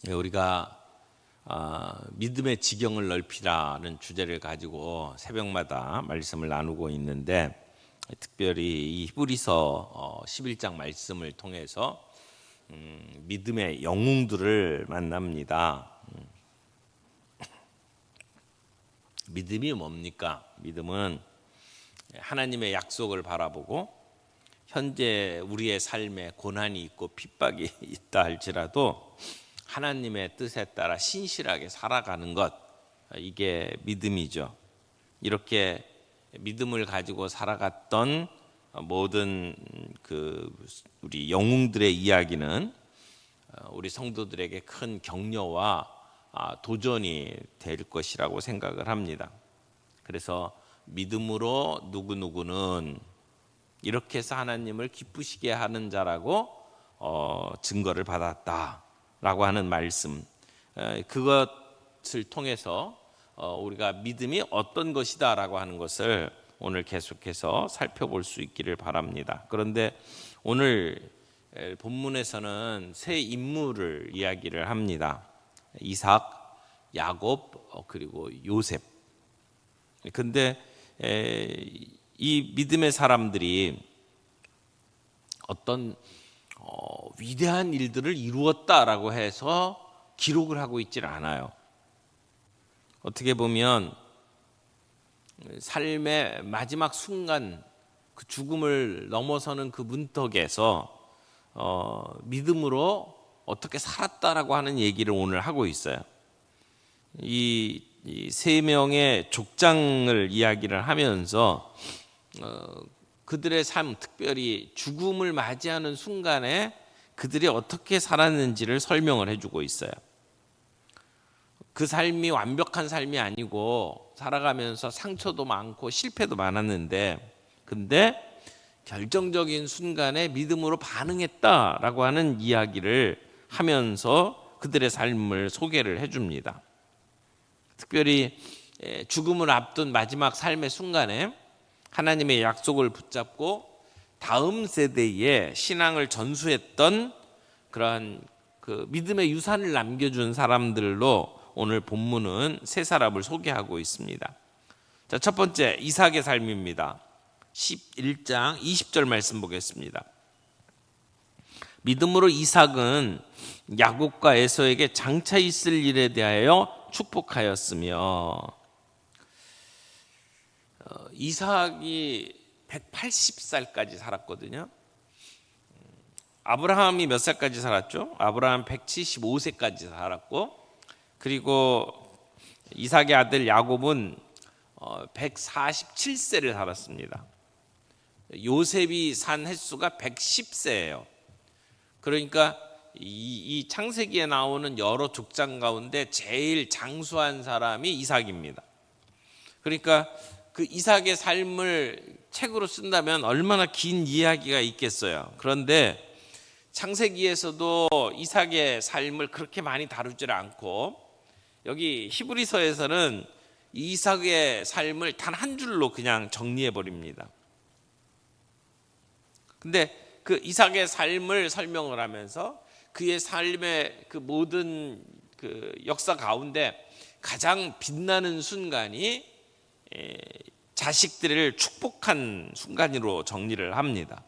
우리가 믿음의 지경을 넓히라는 주제를 가지고 새벽마다 말씀을 나누고 있는데, 특별히 이 히브리서 11장 말씀을 통해서 믿음의 영웅들을 만납니다. 믿음이 뭡니까? 믿음은 하나님의 약속을 바라보고 현재 우리의 삶에 고난이 있고 핍박이 있다 할지라도 하나님의 뜻에 따라 신실하게 살아가는 것, 이게 믿음이죠. 이렇게 믿음을 가지고 살아갔던 모든 우리 영웅들의 이야기는 우리 성도들에게 큰 격려와 도전이 될 것이라고 생각을 합니다. 그래서 믿음으로 누구누구는 이렇게 해서 하나님을 기쁘시게 하는 자라고 증거를 받았다라고 하는 말씀, 그것을 통해서 우리가 믿음이 어떤 것이다라고 하는 것을 오늘 계속해서 살펴볼 수 있기를 바랍니다. 그런데 오늘 본문에서는 세 인물을 이야기를 합니다. 이삭, 야곱, 그리고 요셉. 근데 이 믿음의 사람들이 어떤 위대한 일들을 이루었다라고 해서 기록을 하고 있지는 않아요. 어떻게 보면 삶의 마지막 순간, 그 죽음을 넘어서는 그 문턱에서 믿음으로 어떻게 살았다라고 하는 얘기를 오늘 하고 있어요. 이 세 명의 족장을 이야기를 하면서 그들의 삶, 특별히 죽음을 맞이하는 순간에 그들이 어떻게 살았는지를 설명을 해주고 있어요. 그 삶이 완벽한 삶이 아니고 살아가면서 상처도 많고 실패도 많았는데, 근데 결정적인 순간에 믿음으로 반응했다라고 하는 이야기를 하면서 그들의 삶을 소개를 해줍니다. 특별히 죽음을 앞둔 마지막 삶의 순간에 하나님의 약속을 붙잡고 다음 세대에 신앙을 전수했던 그러한 그 믿음의 유산을 남겨준 사람들로 오늘 본문은 세 사람을 소개하고 있습니다. 자, 첫 번째 이삭의 삶입니다. 11장 20절 말씀 보겠습니다. 믿음으로 이삭은 야곱과 에서에게 장차 있을 일에 대하여 축복하였으며, 이삭이 180살까지 살았거든요. 아브라함이 몇 살까지 살았죠? 아브라함 175세까지 살았고, 그리고 이삭의 아들 야곱은 147세를 살았습니다. 요셉이 산 횟수가 110세예요. 그러니까 이 창세기에 나오는 여러 족장 가운데 제일 장수한 사람이 이삭입니다. 그러니까 그 이삭의 삶을 책으로 쓴다면 얼마나 긴 이야기가 있겠어요. 그런데 창세기에서도 이삭의 삶을 그렇게 많이 다루지 않고, 여기 히브리서에서는 이삭의 삶을 단 한 줄로 그냥 정리해 버립니다. 근데 그 이삭의 삶을 설명을 하면서 그의 삶의 그 모든 그 역사 가운데 가장 빛나는 순간이 자식들을 축복한 순간으로 정리를 합니다.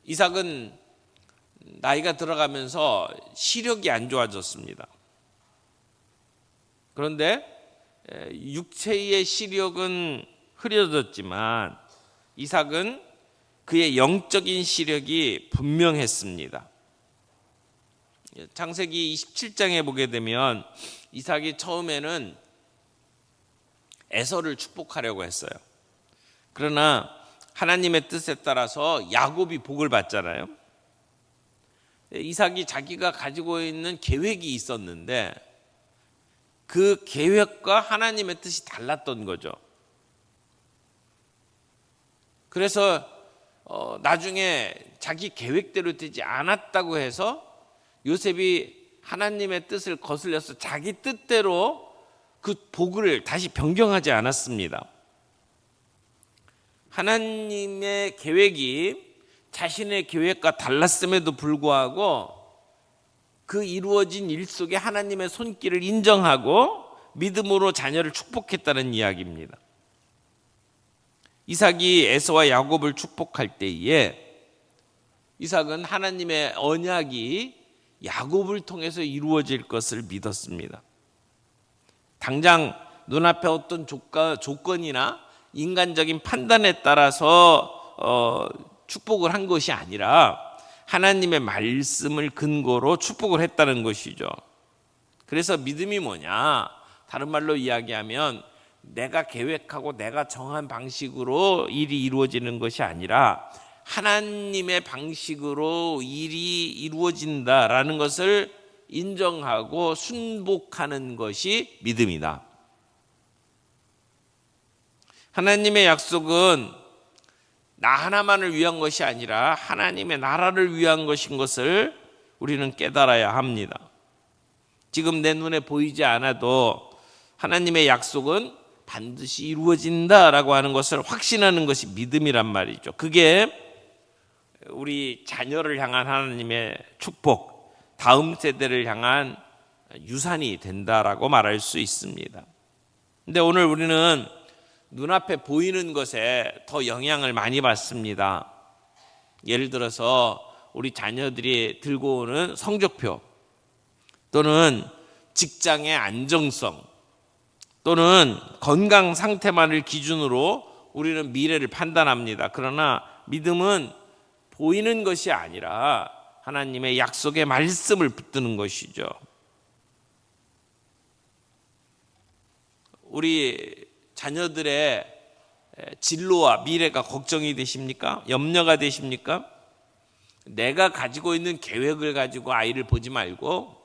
이삭은 나이가 들어가면서 시력이 안 좋아졌습니다. 그런데 육체의 시력은 흐려졌지만 이삭은 그의 영적인 시력이 분명했습니다. 창세기 27장에 보게 되면 이삭이 처음에는 에서를 축복하려고 했어요. 그러나 하나님의 뜻에 따라서 야곱이 복을 받잖아요. 이삭이 자기가 가지고 있는 계획이 있었는데 그 계획과 하나님의 뜻이 달랐던 거죠. 그래서 나중에 자기 계획대로 되지 않았다고 해서 요셉이 하나님의 뜻을 거슬려서 자기 뜻대로 그 복을 다시 변경하지 않았습니다. 하나님의 계획이 자신의 계획과 달랐음에도 불구하고 그 이루어진 일 속에 하나님의 손길을 인정하고 믿음으로 자녀를 축복했다는 이야기입니다. 이삭이 에서와 야곱을 축복할 때에 이삭은 하나님의 언약이 야곱을 통해서 이루어질 것을 믿었습니다. 당장 눈앞에 어떤 조건이나 인간적인 판단에 따라서 축복을 한 것이 아니라 하나님의 말씀을 근거로 축복을 했다는 것이죠. 그래서 믿음이 뭐냐? 다른 말로 이야기하면 내가 계획하고 내가 정한 방식으로 일이 이루어지는 것이 아니라 하나님의 방식으로 일이 이루어진다라는 것을 인정하고 순복하는 것이 믿음이다. 하나님의 약속은 나 하나만을 위한 것이 아니라 하나님의 나라를 위한 것인 것을 우리는 깨달아야 합니다. 지금 내 눈에 보이지 않아도 하나님의 약속은 반드시 이루어진다라고 하는 것을 확신하는 것이 믿음이란 말이죠. 그게 우리 자녀를 향한 하나님의 축복, 다음 세대를 향한 유산이 된다라고 말할 수 있습니다. 근데 오늘 우리는 눈앞에 보이는 것에 더 영향을 많이 받습니다. 예를 들어서 우리 자녀들이 들고 오는 성적표 또는 직장의 안정성 또는 건강 상태만을 기준으로 우리는 미래를 판단합니다. 그러나 믿음은 보이는 것이 아니라 하나님의 약속의 말씀을 붙드는 것이죠. 우리 자녀들의 진로와 미래가 걱정이 되십니까? 염려가 되십니까? 내가 가지고 있는 계획을 가지고 아이를 보지 말고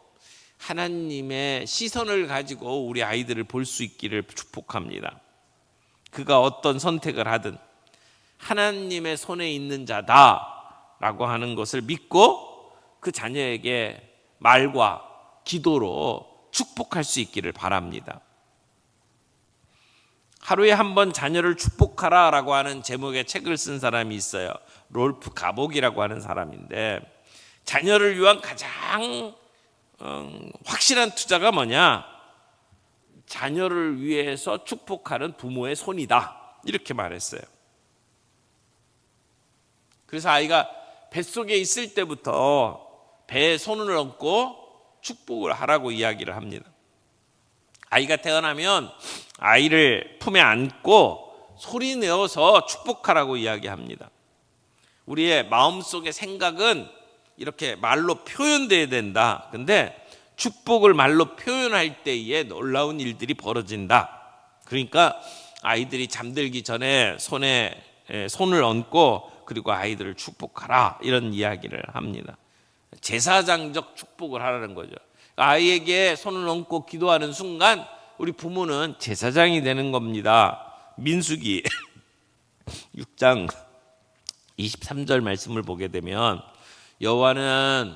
하나님의 시선을 가지고 우리 아이들을 볼 수 있기를 축복합니다. 그가 어떤 선택을 하든 하나님의 손에 있는 자다라고 하는 것을 믿고 그 자녀에게 말과 기도로 축복할 수 있기를 바랍니다. 하루에 한 번 자녀를 축복하라 라고 하는 제목의 책을 쓴 사람이 있어요. 롤프 가복이라고 하는 사람인데 자녀를 위한 가장 확실한 투자가 뭐냐? 자녀를 위해서 축복하는 부모의 손이다 이렇게 말했어요. 그래서 아이가 뱃속에 있을 때부터 배에 손을 얹고 축복을 하라고 이야기를 합니다. 아이가 태어나면 아이를 품에 안고 소리 내어서 축복하라고 이야기합니다. 우리의 마음속의 생각은 이렇게 말로 표현돼야 된다. 근데 축복을 말로 표현할 때에 놀라운 일들이 벌어진다. 그러니까 아이들이 잠들기 전에 손에 손을 얹고 그리고 아이들을 축복하라 이런 이야기를 합니다. 제사장적 축복을 하라는 거죠. 아이에게 손을 얹고 기도하는 순간 우리 부모는 제사장이 되는 겁니다. 민수기 6장 23절 말씀을 보게 되면 여호와는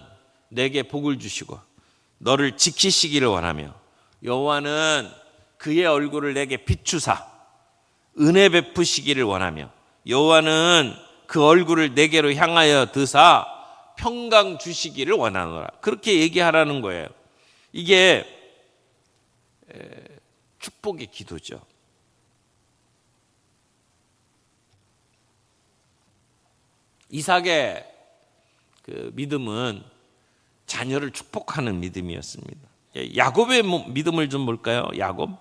내게 복을 주시고 너를 지키시기를 원하며 여호와는 그의 얼굴을 내게 비추사 은혜 베푸시기를 원하며 여호와는 그 얼굴을 내게로 향하여 드사 평강 주시기를 원하노라. 그렇게 얘기하라는 거예요. 이게 축복의 기도죠. 이삭의 그 믿음은 자녀를 축복하는 믿음이었습니다. 야곱의 믿음을 좀 볼까요? 야곱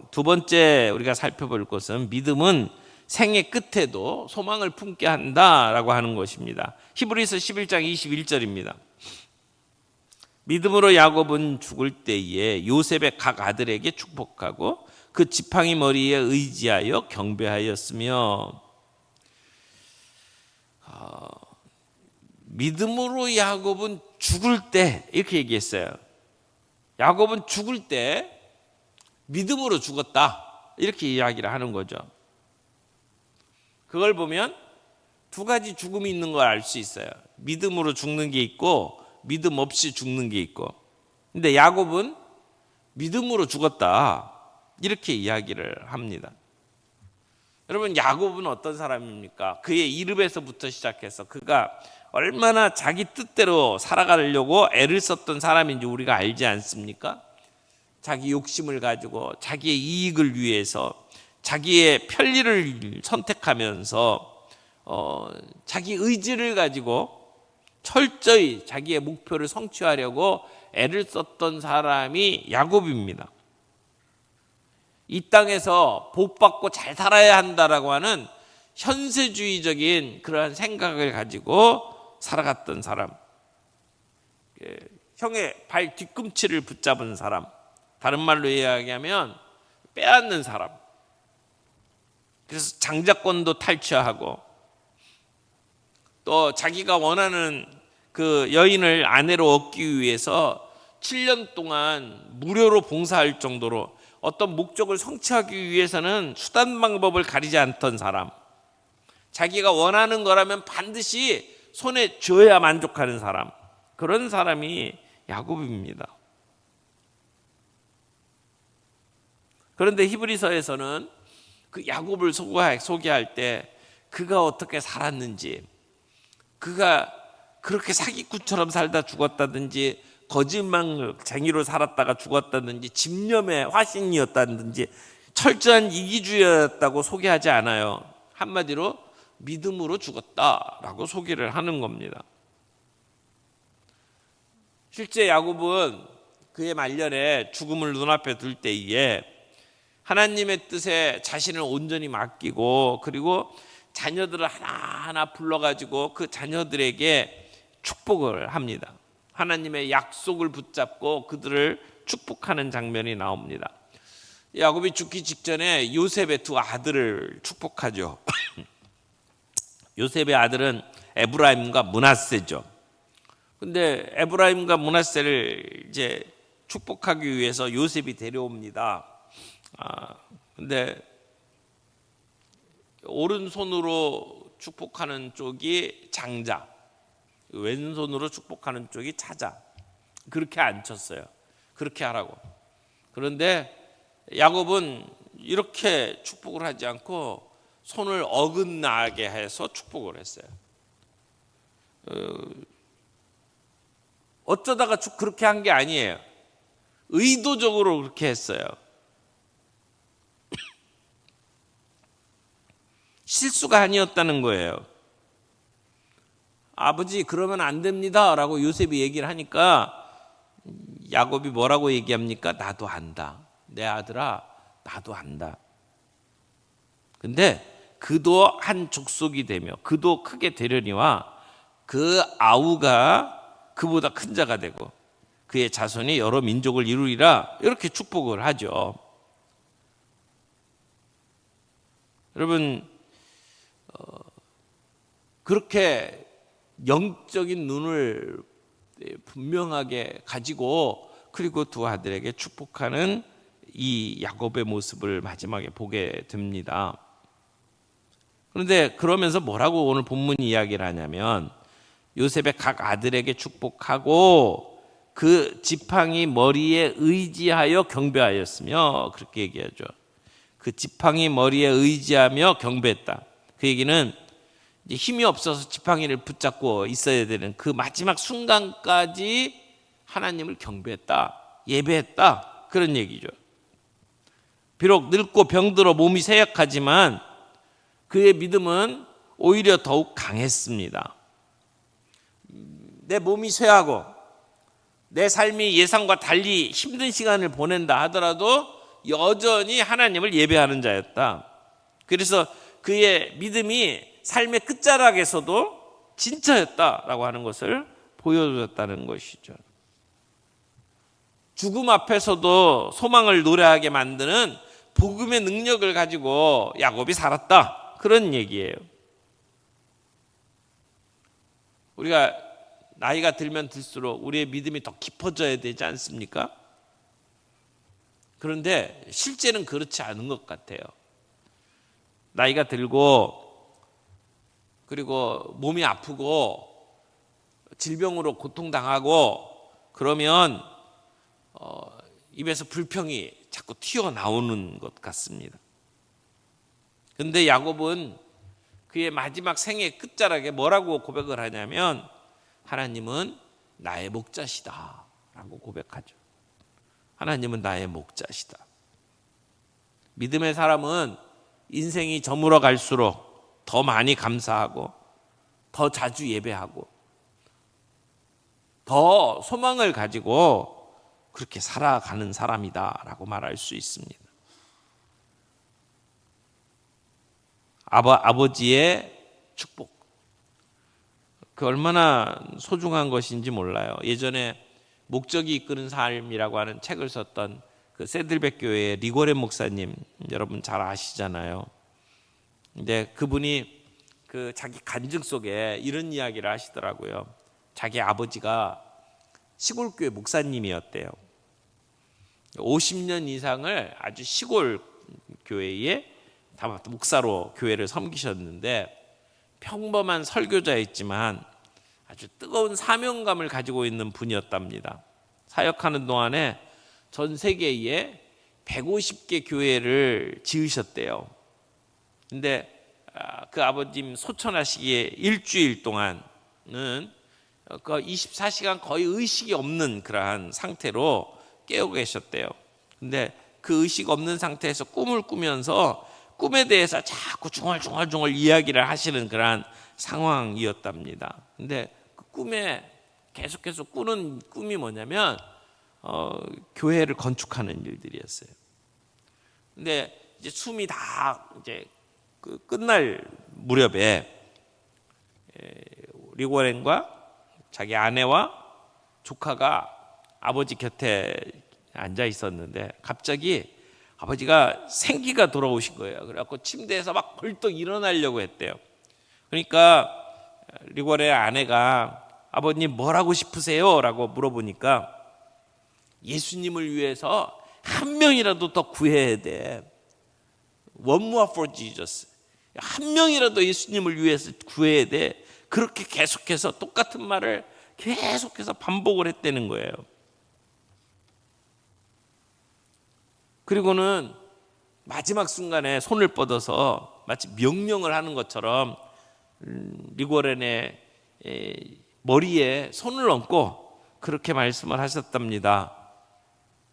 두 번째 우리가 살펴볼 것은 믿음은 생의 끝에도 소망을 품게 한다라고 하는 것입니다. 히브리서 11장 21절입니다. 믿음으로 야곱은 죽을 때에 요셉의 각 아들에게 축복하고 그 지팡이 머리에 의지하여 경배하였으며 믿음으로 야곱은 죽을 때 이렇게 얘기했어요. 야곱은 죽을 때 믿음으로 죽었다 이렇게 이야기를 하는 거죠. 그걸 보면 두 가지 죽음이 있는 걸 알 수 있어요. 믿음으로 죽는 게 있고 믿음 없이 죽는 게 있고. 근데 야곱은 믿음으로 죽었다 이렇게 이야기를 합니다. 여러분 야곱은 어떤 사람입니까? 그의 이름에서부터 시작해서 그가 얼마나 자기 뜻대로 살아가려고 애를 썼던 사람인지 우리가 알지 않습니까? 자기 욕심을 가지고 자기의 이익을 위해서 자기의 편리를 선택하면서 자기 의지를 가지고 철저히 자기의 목표를 성취하려고 애를 썼던 사람이 야곱입니다. 이 땅에서 복받고 잘 살아야 한다라고 하는 현세주의적인 그러한 생각을 가지고 살아갔던 사람, 형의 발 뒤꿈치를 붙잡은 사람, 다른 말로 이야기하면 빼앗는 사람. 그래서 장자권도 탈취하고 또 자기가 원하는 그 여인을 아내로 얻기 위해서 7년 동안 무료로 봉사할 정도로 어떤 목적을 성취하기 위해서는 수단 방법을 가리지 않던 사람, 자기가 원하는 거라면 반드시 손에 쥐어야 만족하는 사람, 그런 사람이 야곱입니다. 그런데 히브리서에서는 그 야곱을 소개할 때 그가 어떻게 살았는지, 그가 그렇게 사기꾼처럼 살다 죽었다든지 거짓말쟁이로 살았다가 죽었다든지 집념의 화신이었다든지 철저한 이기주의였다고 소개하지 않아요. 한마디로 믿음으로 죽었다라고 소개를 하는 겁니다. 실제 야곱은 그의 말년에 죽음을 눈앞에 둘 때에 하나님의 뜻에 자신을 온전히 맡기고 그리고 자녀들을 하나하나 불러가지고 그 자녀들에게 축복을 합니다. 하나님의 약속을 붙잡고 그들을 축복하는 장면이 나옵니다. 야곱이 죽기 직전에 요셉의 두 아들을 축복하죠. 요셉의 아들은 에브라임과 므낫세죠. 근데 에브라임과 므낫세를 이제 축복하기 위해서 요셉이 데려옵니다. 근데 오른손으로 축복하는 쪽이 장자, 왼손으로 축복하는 쪽이 차자. 그렇게 앉혔어요. 그렇게 하라고. 그런데 야곱은 이렇게 축복을 하지 않고 손을 어긋나게 해서 축복을 했어요. 어쩌다가 그렇게 한 게 아니에요. 의도적으로 그렇게 했어요. 실수가 아니었다는 거예요. 아버지 그러면 안 됩니다 라고 요셉이 얘기를 하니까 야곱이 뭐라고 얘기합니까? 나도 안다. 내 아들아 나도 안다. 근데 그도 한 족속이 되며 그도 크게 되려니와 그 아우가 그보다 큰 자가 되고 그의 자손이 여러 민족을 이루리라, 이렇게 축복을 하죠. 여러분, 그렇게 영적인 눈을 분명하게 가지고 그리고 두 아들에게 축복하는 이 야곱의 모습을 마지막에 보게 됩니다. 그런데 그러면서 뭐라고 오늘 본문 이야기를 하냐면 요셉의 각 아들에게 축복하고 그 지팡이 머리에 의지하여 경배하였으며, 그렇게 얘기하죠. 그 지팡이 머리에 의지하며 경배했다. 그 얘기는 이제 힘이 없어서 지팡이를 붙잡고 있어야 되는 그 마지막 순간까지 하나님을 경배했다, 예배했다, 그런 얘기죠. 비록 늙고 병들어 몸이 쇠약하지만 그의 믿음은 오히려 더욱 강했습니다. 내 몸이 쇠하고 내 삶이 예상과 달리 힘든 시간을 보낸다 하더라도 여전히 하나님을 예배하는 자였다. 그래서 그의 믿음이 삶의 끝자락에서도 진짜였다라고 하는 것을 보여줬다는 것이죠. 죽음 앞에서도 소망을 노래하게 만드는 복음의 능력을 가지고 야곱이 살았다, 그런 얘기예요. 우리가 나이가 들면 들수록 우리의 믿음이 더 깊어져야 되지 않습니까? 그런데 실제는 그렇지 않은 것 같아요. 나이가 들고 그리고 몸이 아프고 질병으로 고통당하고 그러면 입에서 불평이 자꾸 튀어나오는 것 같습니다. 그런데 야곱은 그의 마지막 생애 끝자락에 뭐라고 고백을 하냐면 하나님은 나의 목자시다 라고 고백하죠. 하나님은 나의 목자시다. 믿음의 사람은 인생이 저물어 갈수록 더 많이 감사하고 더 자주 예배하고 더 소망을 가지고 그렇게 살아가는 사람이다 라고 말할 수 있습니다. 아버지의 축복, 그 얼마나 소중한 것인지 몰라요. 예전에 목적이 이끄는 삶이라고 하는 책을 썼던 그 세들백 교회의 리고렌 목사님, 여러분 잘 아시잖아요. 근데 그분이 그 자기 간증 속에 이런 이야기를 하시더라고요. 자기 아버지가 시골교회 목사님이었대요. 50년 이상을 아주 시골 교회에 목사로 교회를 섬기셨는데 평범한 설교자였지만 아주 뜨거운 사명감을 가지고 있는 분이었답니다. 사역하는 동안에 전 세계에 150개 교회를 지으셨대요. 근데 그 아버님 소천하시기에 일주일 동안은 그 24시간 거의 의식이 없는 그러한 상태로 깨어 계셨대요. 근데 그 의식 없는 상태에서 꿈을 꾸면서 꿈에 대해서 자꾸 중얼중얼 이야기를 하시는 그러한 상황이었답니다. 근데 그 꿈에 계속해서 꾸는 꿈이 뭐냐면 교회를 건축하는 일들이었어요. 근데 이제 숨이 다 이제 끝날 무렵에 리고렌과 자기 아내와 조카가 아버지 곁에 앉아 있었는데 갑자기 아버지가 생기가 돌아오신 거예요. 그래갖고 침대에서 막 벌떡 일어나려고 했대요. 그러니까 리고렌의 아내가 아버님 뭘 하고 싶으세요? 라고 물어보니까 예수님을 위해서 한 명이라도 더 구해야 돼. One more for Jesus. 한 명이라도 예수님을 위해서 구해야 돼. 그렇게 계속해서 똑같은 말을 계속해서 반복을 했다는 거예요. 그리고는 마지막 순간에 손을 뻗어서 마치 명령을 하는 것처럼 리고렌의 머리에 손을 얹고 그렇게 말씀을 하셨답니다.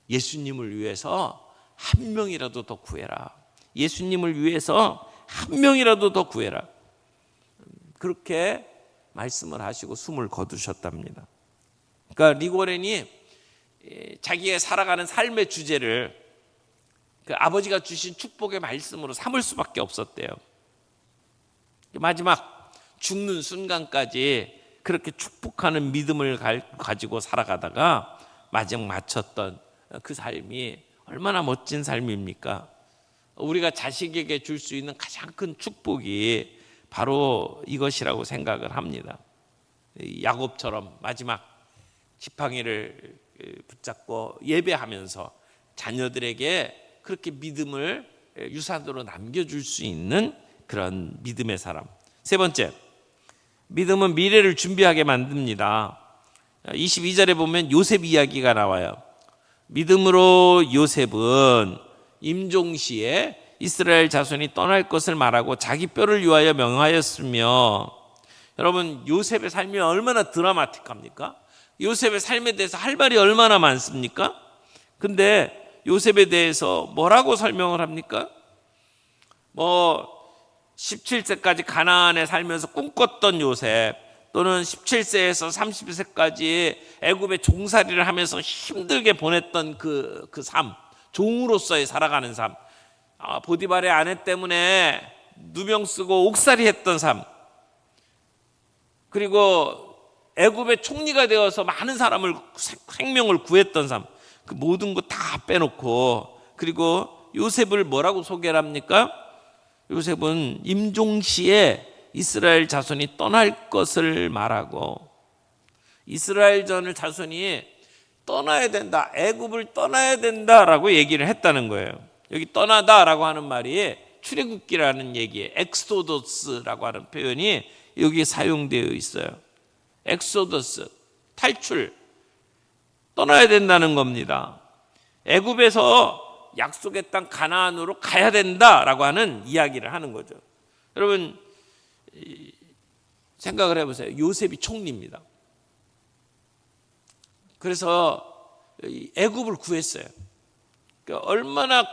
예수님을 위해서 한 명이라도 더 구해라. 예수님을 위해서 한 명이라도 더 구해라. 그렇게 말씀을 하시고 숨을 거두셨답니다. 그러니까 리고렌이 자기가 살아가는 삶의 주제를 그 아버지가 주신 축복의 말씀으로 삼을 수밖에 없었대요. 마지막 죽는 순간까지 그렇게 축복하는 믿음을 가지고 살아가다가 마지막 마쳤던 그 삶이 얼마나 멋진 삶입니까? 우리가 자식에게 줄 수 있는 가장 큰 축복이 바로 이것이라고 생각을 합니다. 야곱처럼 마지막 지팡이를 붙잡고 예배하면서 자녀들에게 그렇게 믿음을 유산으로 남겨줄 수 있는 그런 믿음의 사람. 세 번째, 믿음은 미래를 준비하게 만듭니다. 22절에 보면 요셉 이야기가 나와요. 믿음으로 요셉은 임종시에 이스라엘 자손이 떠날 것을 말하고 자기 뼈를 위하여 명하였으며, 여러분 요셉의 삶이 얼마나 드라마틱합니까? 요셉의 삶에 대해서 할 말이 얼마나 많습니까? 근데 요셉에 대해서 뭐라고 설명을 합니까? 17세까지 가나안에 살면서 꿈꿨던 요셉, 또는 17세에서 30세까지 애굽의 종살이를 하면서 힘들게 보냈던 그 삶, 종으로서의 살아가는 삶, 보디발의 아내 때문에 누명 쓰고 옥살이 했던 삶, 그리고 애굽의 총리가 되어서 많은 사람을 생명을 구했던 삶, 그 모든 거 다 빼놓고, 그리고 요셉을 뭐라고 소개를 합니까? 요셉은 임종시에 이스라엘 자손이 떠날 것을 말하고, 이스라엘 자손이 떠나야 된다, 애굽을 떠나야 된다라고 얘기를 했다는 거예요. 여기 떠나다라고 하는 말이 출애굽기라는 얘기예요. 엑소더스라고 하는 표현이 여기에 사용되어 있어요. 엑소더스, 탈출, 떠나야 된다는 겁니다. 애굽에서 약속의 땅 가나안으로 가야 된다라고 하는 이야기를 하는 거죠. 여러분, 생각을 해보세요. 요셉이 총리입니다. 그래서 애굽을 구했어요. 그러니까 얼마나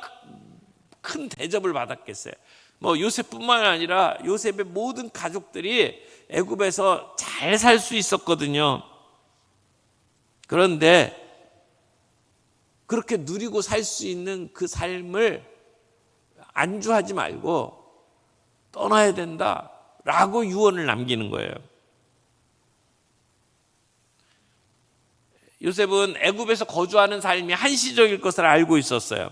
큰 대접을 받았겠어요. 뭐 요셉뿐만 아니라 요셉의 모든 가족들이 애굽에서 잘 살 수 있었거든요. 그런데 그렇게 누리고 살 수 있는 그 삶을 안주하지 말고 떠나야 된다라고 유언을 남기는 거예요. 요셉은 애굽에서 거주하는 삶이 한시적일 것을 알고 있었어요.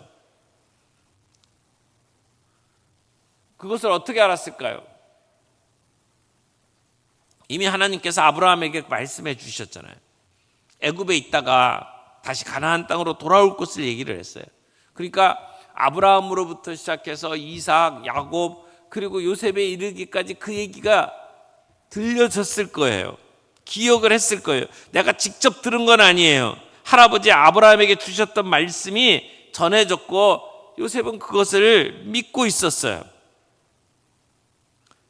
그것을 어떻게 알았을까요? 이미 하나님께서 아브라함에게 말씀해 주셨잖아요. 애굽에 있다가 다시 가나안 땅으로 돌아올 것을 얘기를 했어요. 그러니까 아브라함으로부터 시작해서 이삭, 야곱, 그리고 요셉에 이르기까지 그 얘기가 들려졌을 거예요. 기억을 했을 거예요. 내가 직접 들은 건 아니에요. 할아버지 아브라함에게 주셨던 말씀이 전해졌고 요셉은 그것을 믿고 있었어요.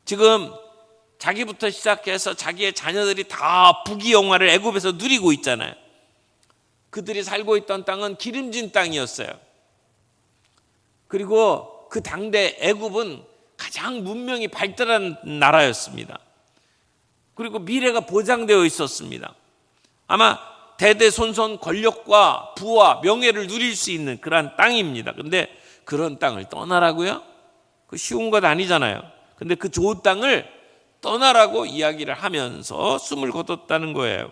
지금 자기부터 시작해서 자기의 자녀들이 다 부귀영화를 애굽에서 누리고 있잖아요. 그들이 살고 있던 땅은 기름진 땅이었어요. 그리고 그 당대 애굽은 가장 문명이 발달한 나라였습니다. 그리고 미래가 보장되어 있었습니다. 아마 대대손손 권력과 부와 명예를 누릴 수 있는 그러한 땅입니다. 그런데 그런 땅을 떠나라고요? 그 쉬운 것 아니잖아요. 근데 그 좋은 땅을 떠나라고 이야기를 하면서 숨을 거뒀다는 거예요.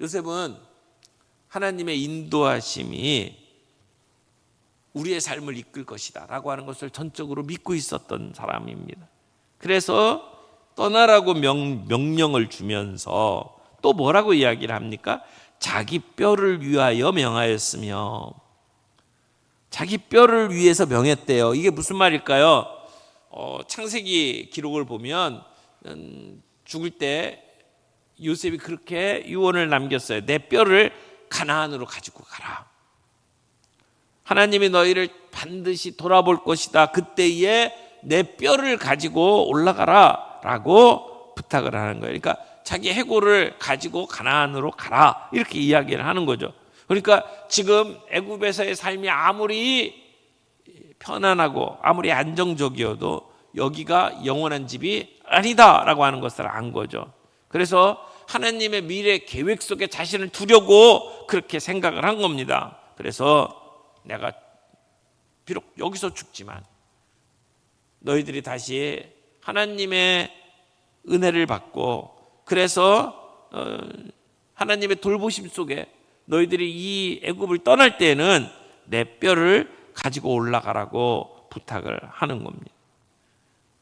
요셉은 하나님의 인도하심이 우리의 삶을 이끌 것이다 라고 하는 것을 전적으로 믿고 있었던 사람입니다. 그래서 떠나라고 명령을 주면서 또 뭐라고 이야기를 합니까? 자기 뼈를 위하여 명하였으며, 자기 뼈를 위해서 명했대요. 이게 무슨 말일까요? 창세기 기록을 보면 죽을 때 요셉이 그렇게 유언을 남겼어요. 내 뼈를 가나안으로 가지고 가라. 하나님이 너희를 반드시 돌아볼 것이다. 그때에 내 뼈를 가지고 올라가라 라고 부탁을 하는 거예요. 그러니까 자기 해골을 가지고 가나안으로 가라 이렇게 이야기를 하는 거죠. 그러니까 지금 애굽에서의 삶이 아무리 편안하고 아무리 안정적이어도 여기가 영원한 집이 아니다라고 하는 것을 안 거죠. 그래서 하나님의 미래 계획 속에 자신을 두려고 그렇게 생각을 한 겁니다. 그래서 내가 비록 여기서 죽지만 너희들이 다시 하나님의 은혜를 받고, 그래서 하나님의 돌보심 속에 너희들이 이 애굽을 떠날 때에는 내 뼈를 가지고 올라가라고 부탁을 하는 겁니다.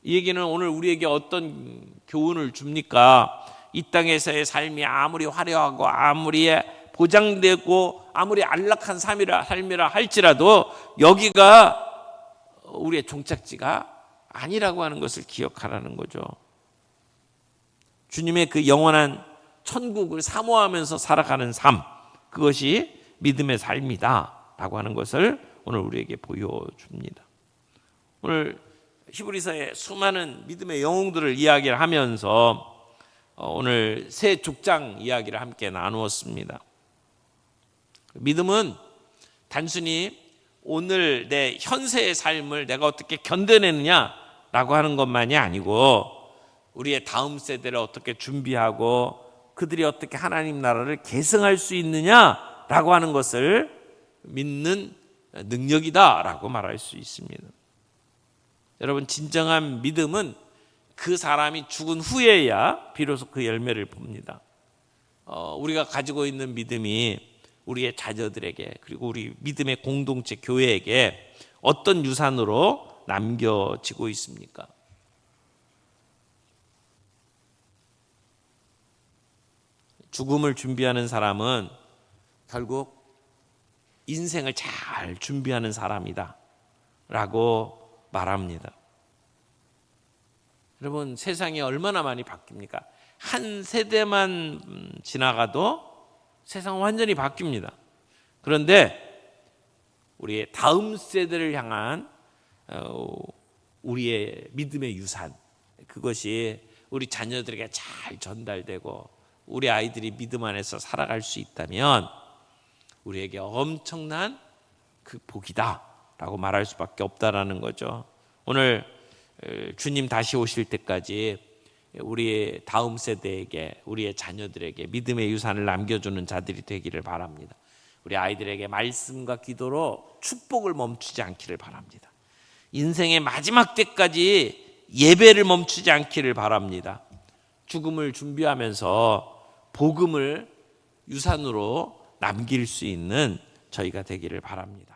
이 얘기는 오늘 우리에게 어떤 교훈을 줍니까? 이 땅에서의 삶이 아무리 화려하고 아무리 보장되고 아무리 안락한 삶이라 할지라도 여기가 우리의 종착지가 아니라고 하는 것을 기억하라는 거죠. 주님의 그 영원한 천국을 사모하면서 살아가는 삶, 그것이 믿음의 삶이다 라고 하는 것을 오늘 우리에게 보여줍니다. 오늘 히브리서의 수많은 믿음의 영웅들을 이야기를 하면서 오늘 새 족장 이야기를 함께 나누었습니다. 믿음은 단순히 오늘 내 현세의 삶을 내가 어떻게 견뎌내느냐라고 하는 것만이 아니고 우리의 다음 세대를 어떻게 준비하고 그들이 어떻게 하나님 나라를 계승할 수 있느냐라고 하는 것을 믿는 능력이다라고 말할 수 있습니다. 여러분, 진정한 믿음은 그 사람이 죽은 후에야 비로소 그 열매를 봅니다. 우리가 가지고 있는 믿음이 우리의 자녀들에게 그리고 우리 믿음의 공동체 교회에게 어떤 유산으로 남겨지고 있습니까? 죽음을 준비하는 사람은 결국 인생을 잘 준비하는 사람이다 라고 말합니다. 여러분, 세상이 얼마나 많이 바뀝니까? 한 세대만 지나가도 세상은 완전히 바뀝니다. 그런데 우리의 다음 세대를 향한 우리의 믿음의 유산, 그것이 우리 자녀들에게 잘 전달되고 우리 아이들이 믿음 안에서 살아갈 수 있다면 우리에게 엄청난 그 복이다라고 말할 수밖에 없다라는 거죠. 오늘 주님 다시 오실 때까지 우리의 다음 세대에게, 우리의 자녀들에게 믿음의 유산을 남겨주는 자들이 되기를 바랍니다. 우리 아이들에게 말씀과 기도로 축복을 멈추지 않기를 바랍니다. 인생의 마지막 때까지 예배를 멈추지 않기를 바랍니다. 죽음을 준비하면서 복음을 유산으로 남길 수 있는 저희가 되기를 바랍니다.